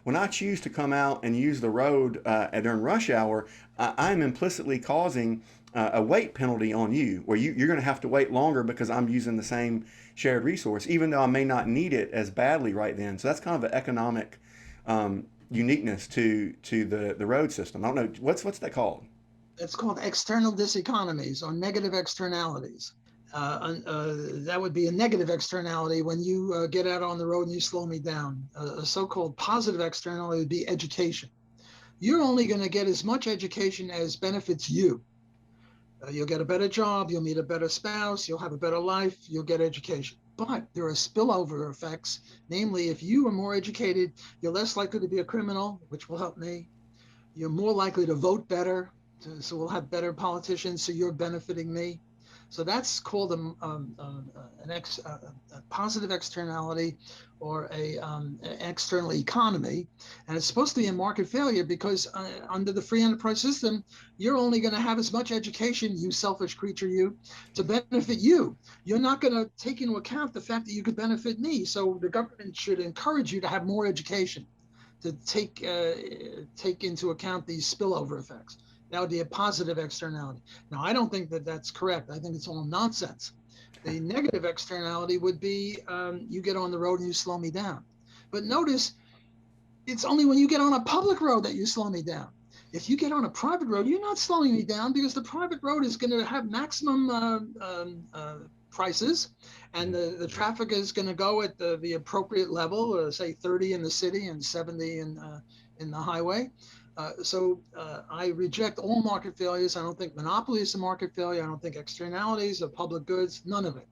when I choose to come out and use the road during rush hour, I'm implicitly causing a weight penalty on you, where you're going to have to wait longer because I'm using the same shared resource, even though I may not need it as badly right then. So that's kind of an economic uniqueness to the road system. I don't know what's that called. It's called external diseconomies or negative externalities. That would be a negative externality when you get out on the road and you slow me down. A so-called positive externality would be education. You're only going to get as much education as benefits you. You'll get a better job, you'll meet a better spouse, you'll have a better life, you'll get education. But there are spillover effects. Namely, if you are more educated, you're less likely to be a criminal, which will help me. You're more likely to vote better, so we'll have better politicians, so you're benefiting me. So that's called a positive externality or an external economy. And it's supposed to be a market failure because under the free enterprise system, you're only going to have as much education, you selfish creature, you, to benefit you. You're not going to take into account the fact that you could benefit me. So the government should encourage you to have more education, to take into account these spillover effects. That would be a positive externality. Now, I don't think that that's correct. I think it's all nonsense. The negative externality would be you get on the road and you slow me down. But notice, it's only when you get on a public road that you slow me down. If you get on a private road, you're not slowing me down because the private road is going to have maximum prices, and the traffic is going to go at the appropriate level, say 30 in the city and 70 in the highway. I reject all market failures. I don't think monopoly is a market failure. I don't think externalities of public goods, none of it.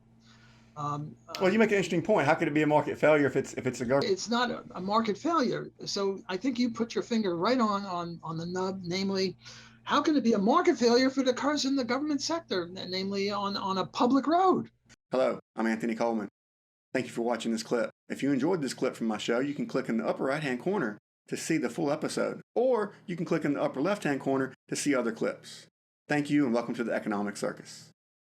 Well, you make an interesting point. How could it be a market failure if it's a government? It's not a market failure. So I think you put your finger right on the nub, namely, how can it be a market failure if it occurs in the government sector, namely on a public road? Hello, I'm Anthony Coleman. Thank you for watching this clip. If you enjoyed this clip from my show, you can click in the upper right-hand corner to see the full episode, or you can click in the upper left-hand corner to see other clips. Thank you and welcome to the Economic Circus.